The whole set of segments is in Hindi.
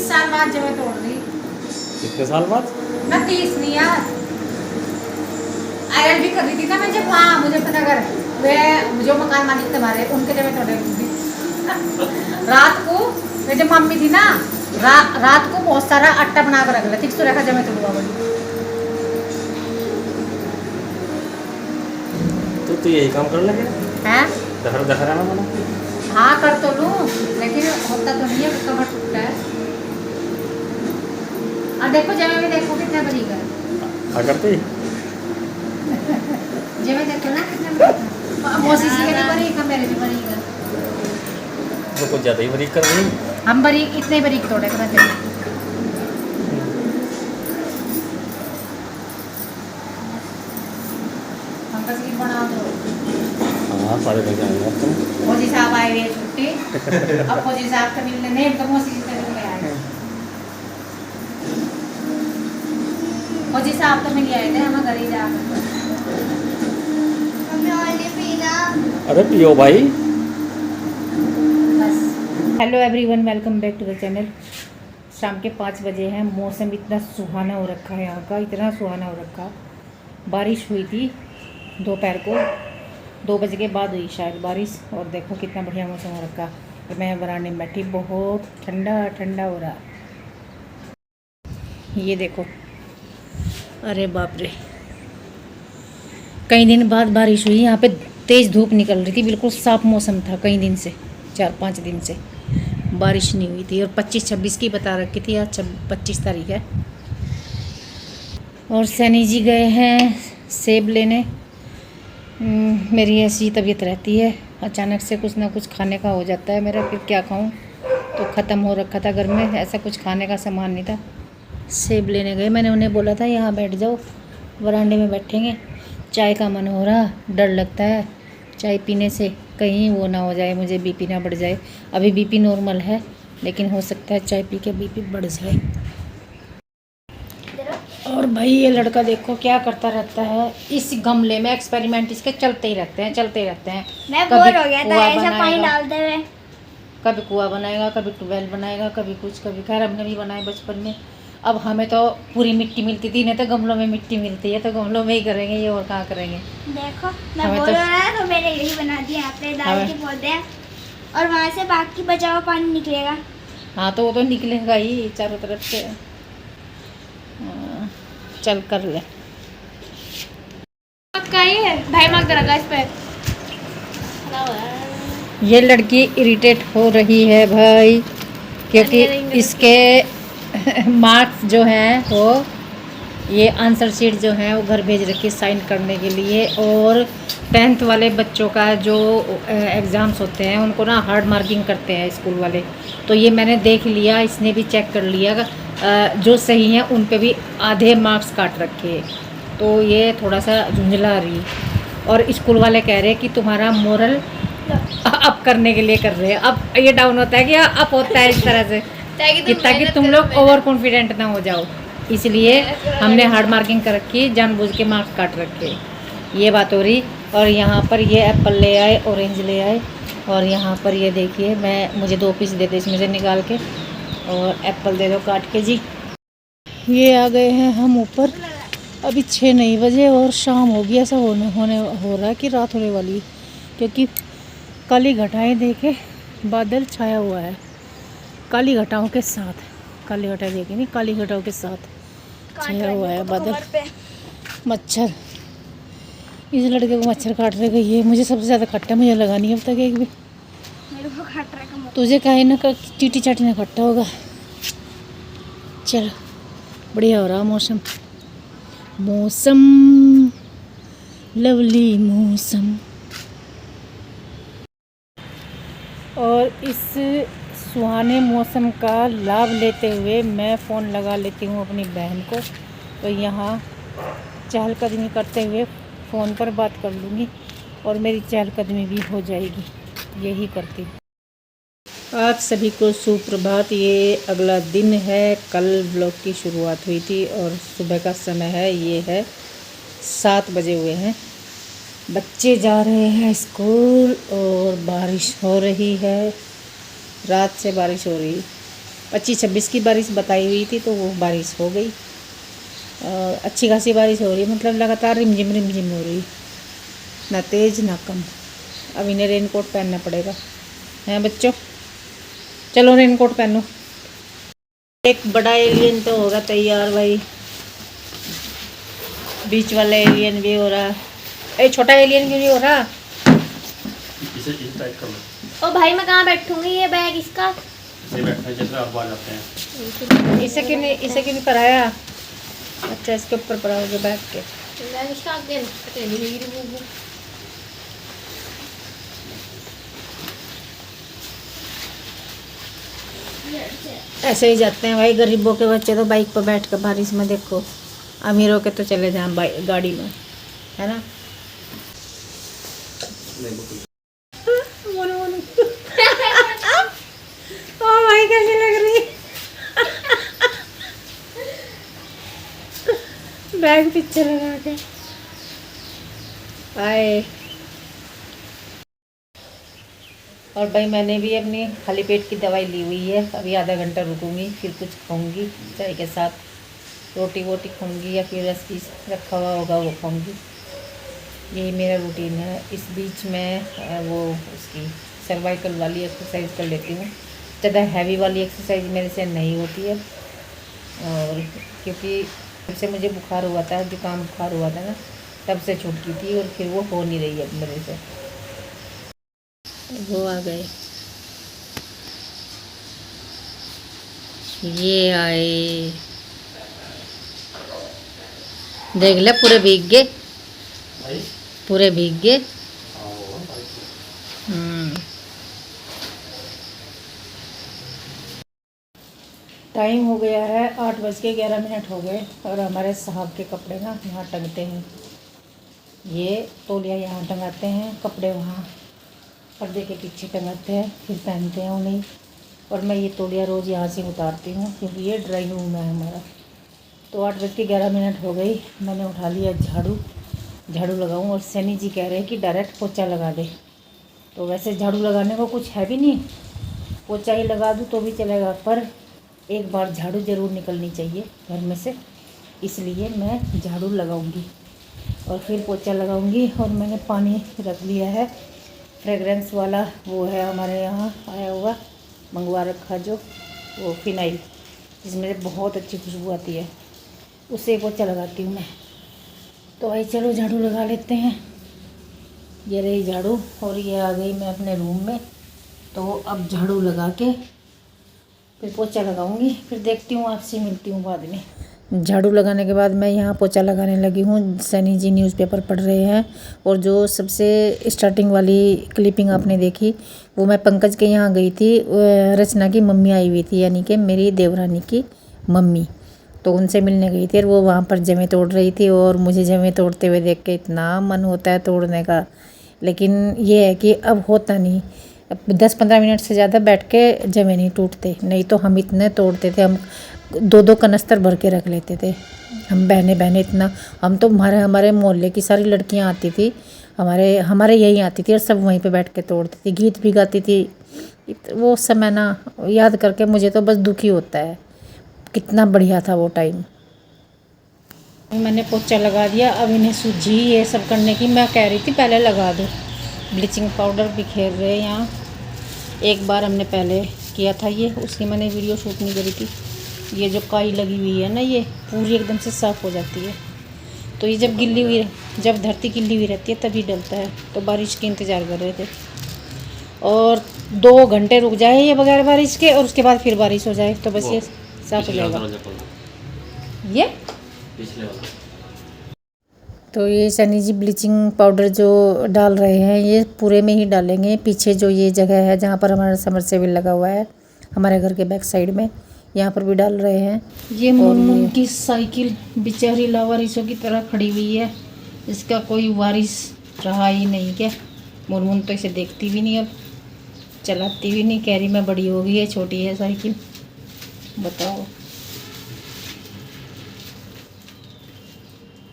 साल बाद जब मैं तोड़ रही। कितने साल बाद? ना 30 नहीं यार, आयरन भी कर रही थी ना मैं जब वहाँ मुजफ्फरनगर, वे जो मकान मालिक थे हमारे उनके जब मैं तोड़े थी रात को। मैं जब मम्मी थी ना, रात को बहुत सारा आटा बना कर रख लिया, ठीक से रखा जब मैं तोड़वा बड़ी। तो यही काम कर लगे हैं? दहरा ना बना। हाँ कर तो लूँ, लेकिन होता तो नहीं है, कमर टूटता है। और देखो जब भी देखो कितना बरीक है। क्या करते? जब देखो ना कितना बरीक है, मौसी सी का बरीक है, मेरे भी बरीक है। वो कुछ ज़्यादा ही बरीक कर रही। हम बरीक इतने बरीक तोड़े कर थे। हम बस ये बना दो। हाँ सारे बन जाएंगे अब तुम। फौजी साहब आए हुए छुट्टी, अब फौजी साहब से मिलने नहीं, तो मौसी जी से मिलने आए। फौजी साहब तो मिल आए थे, हम घर ही जाकर। हमने ऑलरेडी पीना। अरे पियो भाई। बस। Hello everyone, welcome back to the channel. शाम के 5 बजे हैं, मौसम इतना सुहाना हो रखा है यहाँ का, इतना सुहाना हो रखा। बारिश हुई थी दोपहर को, 2 बजे के बाद हुई शायद बारिश, और देखो कितना बढ़िया मौसम हो रखा। मैं बरामदे में बैठी, बहुत ठंडा ठंडा हो रहा। ये देखो, अरे बाप रे, कई दिन बाद बारिश हुई। यहाँ पे तेज़ धूप निकल रही थी, बिल्कुल साफ मौसम था कई दिन से, 4-5 दिन से बारिश नहीं हुई थी। और 25-26 की बता रखी थी, आज 25 तारीख है। और सैनी जी गए हैं सेब लेने। मेरी ऐसी तबीयत रहती है, अचानक से कुछ ना कुछ खाने का हो जाता है मेरा, फिर क्या खाऊं। तो ख़त्म हो रखा था घर में, ऐसा कुछ खाने का सामान नहीं था। सेब लेने गए, मैंने उन्हें बोला था यहाँ बैठ जाओ, वरांडे में बैठेंगे। चाय का मन हो रहा, डर लगता है चाय पीने से, कहीं वो ना हो जाए, मुझे बीपी ना बढ़ जाए। अभी बीपी नॉर्मल है, लेकिन हो सकता है चाय पी के बीपी बढ़ जाए। और भाई ये लड़का देखो क्या करता रहता है, इस गमले में एक्सपेरिमेंट इसके चलते ही रहते हैं, चलते ही रहते हैं। मैं बोर हो गया था ऐसा पानी डालते हुए। कभी कुआं बनाएगा, कभी ट्यूबवेल बनाएगा, कभी कुछ, कभी खैर हमने भी बनाए बचपन में। अब हमें तो पूरी मिट्टी मिलती थी, नहीं तो गमलों में मिट्टी मिलती है, तो गमलों में ही करेंगे ये, और कहाँ करेंगे। देखो मैं बोर हो रहा है तो मैंने यही बना दिया, यहाँ पे दाल के पौधे हैं और वहाँ से बाकी बचा हुआ पानी निकलेगा। हाँ तो वो तो निकलेगा ही चारों तरफ से। चल कर ले भाई मग रखा इस पे। ये लड़की इरिटेट हो रही है भाई, क्योंकि इसके मार्क्स जो हैं वो, ये आंसर शीट जो है वो घर भेज रखी साइन करने के लिए। और 10th वाले बच्चों का जो एग्ज़ाम्स होते हैं उनको ना हार्ड मार्किंग करते हैं स्कूल वाले। तो ये मैंने देख लिया, इसने भी चेक कर लिया, जो सही हैं उन पे भी आधे मार्क्स काट रखे। तो ये थोड़ा सा झुंझला रही, और स्कूल वाले कह रहे हैं कि तुम्हारा मोरल अप करने के लिए कर रहे हैं। अब ये डाउन होता है कि अप होता है इस तरह से ताकि तुम लोग ओवर कॉन्फिडेंट ना हो जाओ, इसलिए हमने हार्ड मार्किंग कर रखी, जानबूझ के मार्क्स काट रखे। ये बात हो रही। और यहाँ पर ये एप्पल ले आए, ऑरेंज ले आए, और यहाँ पर ये देखिए, मुझे 2 पीस देते इसमें से निकाल के, और एप्पल दे दो काट के जी। ये आ गए हैं हम ऊपर, अभी 6 नहीं बजे और शाम होगी, ऐसा हो रहा है कि रात होने वाली है, क्योंकि काली घटाएं देखे, बादल छाया हुआ है काली घटाओं के साथ। काली घटाएं देखे नहीं, काली घटाओं के साथ छाया हुआ है बादल। मच्छर, इस लड़के को मच्छर काट रहे गई है। मुझे सबसे ज़्यादा खट्टा मुझे लगा नहीं अब तक एक भी। मेरे को खट रहा है, तुझे काहे ना चीटी चाटी ना खट्टा होगा। चलो बढ़िया हो रहा मौसम, मौसम लवली मौसम। और इस सुहाने मौसम का लाभ लेते हुए मैं फ़ोन लगा लेती हूँ अपनी बहन को, तो यहाँ चहलकदमी करते हुए फ़ोन पर बात कर लूँगी और मेरी चहलकदमी भी हो जाएगी। यही करती हूँ। आप सभी को सुप्रभात। ये अगला दिन है, कल ब्लॉग की शुरुआत हुई थी और सुबह का समय है, ये है 7 बजे हुए हैं। बच्चे जा रहे हैं स्कूल और बारिश हो रही है, रात से बारिश हो रही। 25-26 की बारिश बताई हुई थी, तो वो बारिश हो गई। अच्छी खासी बारिश हो रही है, मतलब लगातार रिमझिम हो रही, ना तेज़ ना कम। अब इन्हें रेनकोट पहनना पड़ेगा, हैं बच्चों? चलो रेनकोट पहनो। एक बड़ा एलियन तो होगा तैयार भाई, बीच वाला एलियन भी हो रहा। ए छोटा एलियन क्यों नहीं हो रहा? इसे टाइट कर लो। ओ भाई मैं कहाँ बैठूंगी, ये बैग इसका। इसे बैठना जैसे आप बाहर जाते हैं। इसे क्यों नहीं कराया? अच्छा इसके ऊपर पड़ाओगे बैग के। ऐसे ही जाते हैं भाई गरीबों के बच्चे तो बाइक पर बैठ कर बारिश में, देखो अमीरों के तो चले जाएं गाड़ी में, है ना? ओ भाई कैसी लग रही है? बैग पीछे लगा के आए। और भाई मैंने भी अपनी खाली पेट की दवाई ली हुई है। अभी आधा घंटा रुकूंगी, फिर कुछ खाऊंगी चाय के साथ, रोटी वोटी खाऊंगी या फिर रस पीस रखा हुआ होगा वो खाऊंगी। यही मेरा रूटीन है। इस बीच में वो उसकी सर्वाइकल वाली एक्सरसाइज कर लेती हूँ। ज़्यादा हैवी वाली एक्सरसाइज मेरे से नहीं होती है, और क्योंकि जब से मुझे बुखार हुआ था, जुकाम बुखार हुआ था ना, तब से छूट गई थी, और फिर वो हो नहीं रही है मेरे से। वो आ गए, ये आए, देख ले पूरे भीग गए, पूरे भीग गए। टाइम हो गया है 8:11 हो गए, और हमारे साहब के कपड़े ना यहाँ टंगते हैं। ये तौलिया यहाँ टंगाते हैं, कपड़े वहाँ पर्दे के पीछे टंगाते हैं, फिर पहनते हैं उन्हें। और मैं ये तौलिया रोज़ यहाँ से उतारती हूँ, क्योंकि ये ड्राइंग रूम है हमारा। तो 8:11 हो गई, मैंने उठा लिया झाड़ू लगाऊँ, और सैनी जी कह रहे हैं कि डायरेक्ट पोछा लगा दे। तो वैसे झाड़ू लगाने को कुछ है भी नहीं, पोछा ही लगा दूँ तो भी चलेगा, पर एक बार झाड़ू ज़रूर निकलनी चाहिए घर में से, इसलिए मैं झाड़ू लगाऊंगी और फिर पोछा लगाऊंगी। और मैंने पानी रख लिया है, फ्रेगरेंस वाला वो है हमारे यहाँ आया हुआ, मंगवा रखा जो वो फिनाइल, जिसमें बहुत अच्छी खुशबू आती है, उससे पोछा लगाती हूँ मैं। तो भाई चलो झाड़ू लगा लेते हैं। ये रही झाड़ू, और ये आ गई मैं अपने रूम में। तो अब झाड़ू लगा के फिर पोछा लगाऊंगी, फिर देखती हूँ, आपसे मिलती हूँ बाद में। झाड़ू लगाने के बाद मैं यहाँ पोछा लगाने लगी हूँ। सैनी जी न्यूज़पेपर पढ़ रहे हैं, और जो सबसे स्टार्टिंग वाली क्लिपिंग आपने देखी, वो मैं पंकज के यहाँ गई थी। रचना की मम्मी आई हुई थी, यानी कि मेरी देवरानी की मम्मी, तो उनसे मिलने गई थी, और वो वहाँ पर जमे तोड़ रही थी। और मुझे जमे तोड़ते हुए देख के इतना मन होता है तोड़ने का, लेकिन ये है कि अब होता नहीं। 10-15 मिनट से ज़्यादा बैठ के जमे नहीं टूटते, नहीं तो हम इतने तोड़ते थे, हम 2-2 कनस्तर भर के रख लेते थे। हम बहने इतना, हम तो हमारे मोहल्ले की सारी लड़कियां आती थी, हमारे यहीं आती थी, और सब वहीं पे बैठ के तोड़ती थी, गीत भी गाती थी। वो समय ना याद करके मुझे तो बस दुखी होता है, कितना बढ़िया था वो टाइम। मैंने पोछा लगा दिया, अब इन्हें सूझी ये सब करने की। मैं कह रही थी पहले लगा दो, ब्लीचिंग पाउडर बिखेर रहे हैं यहाँ। एक बार हमने पहले किया था ये, उसकी मैंने वीडियो शूट नहीं करी थी। ये जो काई लगी हुई है ना, ये पूरी एकदम से साफ़ हो जाती है। तो ये जब धरती गिल्ली हुई रहती है तभी डलता है। तो बारिश के इंतज़ार कर रहे थे, और 2 घंटे रुक जाए ये बगैर बारिश के, और उसके बाद फिर बारिश हो जाए, तो बस ये साफ़ हो जाएगा ये। तो ये सनी जी ब्लीचिंग पाउडर जो डाल रहे हैं, ये पूरे में ही डालेंगे। पीछे जो ये जगह है जहाँ पर हमारा समरसेबल लगा हुआ है, हमारे घर के बैक साइड में, यहाँ पर भी डाल रहे हैं। ये मुनमुन की साइकिल बेचारी लावारिसों की तरह खड़ी हुई है, इसका कोई वारिस रहा ही नहीं क्या। मुनमुन तो इसे देखती भी नहीं, अब चलाती भी नहीं, कह रही मैं बड़ी हो गई है, छोटी है साइकिल। बताओ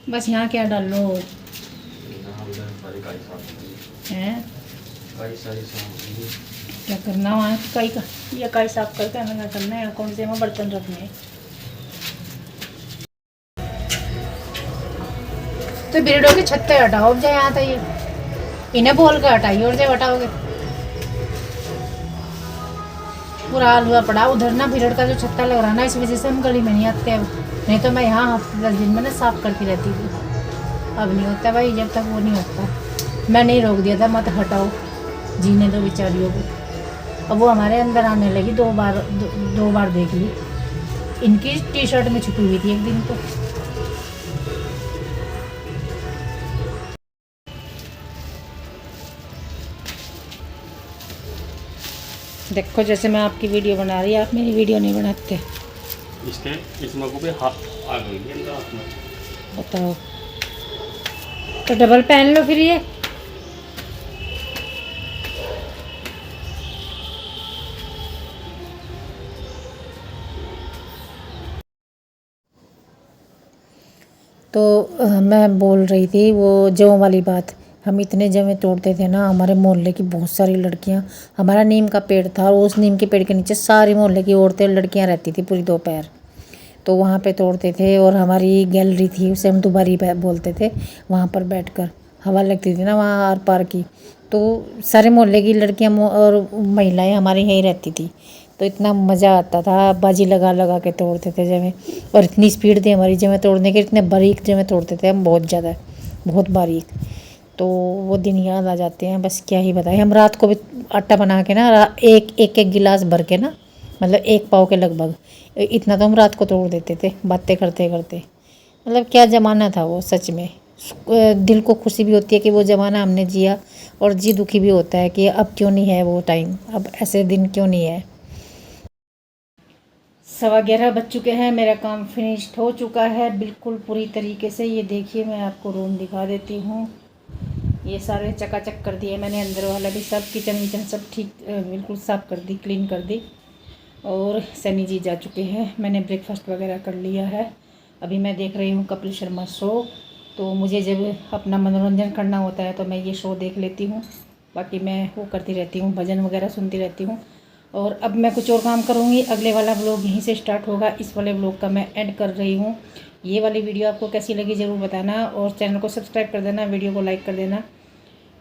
बस यहाँ क्या डाल लो हैं। क्या करना वहाँ कई का ये कई साफ करके हमें करना है कौन से में बर्तन रखने हैं। तो बिरडो की छत्ते हटाओ जाए यहाँ था ये इन्हें बोल के हटाइए और जब हटाओगे पूरा हलवा पड़ा उधर ना बिरड का जो छत्ता लग रहा ना इस वजह से हम गली में नहीं आते हैं। नहीं तो मैं यहाँ हफ्ते 10 दिन में ना साफ करती रहती थी। अब नहीं होता भाई जब तक वो नहीं होता। मैं नहीं रोक दिया था मत हटाओ जीने दो बेचारियों को। अब वो हमारे अंदर आने लगी दो बार देख ली। इनकी टी शर्ट में छुपी हुई थी एक दिन तो। देखो जैसे मैं आपकी वीडियो बना रही आप मेरी वीडियो नहीं बनाते। इसके इस मगू पे हाथ आ गई है अंदर हाथ में। बताओ तो डबल पहन लो फिर ये। तो मैं बोल रही थी वो जौ वाली बात। हम इतने जवें तोड़ते थे ना हमारे मोहल्ले की बहुत सारी लड़कियां। हमारा नीम का पेड़ था और उस नीम के पेड़ के नीचे सारी मोहल्ले की औरतें लड़कियां रहती थी पूरी दोपहर। तो वहाँ पे तोड़ते थे और हमारी गैलरी थी उसे हम दुबारी बोलते थे। वहाँ पर बैठकर हवा लगती थी ना वहाँ आर पार की। तो सारे मोहल्ले की लड़कियाँ और महिलाएं हमारे यहीं रहती थी। तो इतना मज़ा आता था बाजी लगा लगा के तोड़ते थे जमें। और इतनी स्पीड थी हमारी जमें तोड़ने की इतने बारीक जमें तोड़ते थे हम बहुत ज़्यादा बहुत बारीक। तो वो दिन याद आ जाते हैं बस क्या ही बताएं। हम रात को भी आटा बना के ना एक गिलास भर के ना मतलब 1 पाव के लगभग इतना तो हम रात को तोड़ देते थे बातें करते करते। मतलब क्या ज़माना था वो सच में। दिल को खुशी भी होती है कि वो ज़माना हमने जिया और जी दुखी भी होता है कि अब क्यों नहीं है वो टाइम अब ऐसे दिन क्यों नहीं है। 11:15 बज चुके हैं। मेरा काम फिनिश्ड हो चुका है बिल्कुल पूरी तरीके से। ये देखिए मैं आपको रूम दिखा देती हूँ। ये सारे चकाचक कर दिए मैंने अंदर वाला भी सब किचन विचन सब ठीक बिल्कुल साफ़ कर दी क्लीन कर दी। और सनी जी जा चुके हैं। मैंने ब्रेकफास्ट वगैरह कर लिया है। अभी मैं देख रही हूँ कपिल शर्मा शो। तो मुझे जब अपना मनोरंजन करना होता है तो मैं ये शो देख लेती हूँ। बाकी मैं वो करती रहती हूँ भजन वगैरह सुनती रहती हूँ। और अब मैं कुछ और काम करूँगी। अगले वाला व्लॉग यहीं से स्टार्ट होगा। इस वाले व्लॉग का मैं एंड कर रही हूँ। ये वाली वीडियो आपको कैसी लगी ज़रूर बताना और चैनल को सब्सक्राइब कर देना वीडियो को लाइक कर देना।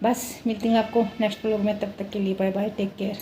बस मिलती हूँ आपको नेक्स्ट व्लॉग में। तब तक के लिए बाय बाय टेक केयर।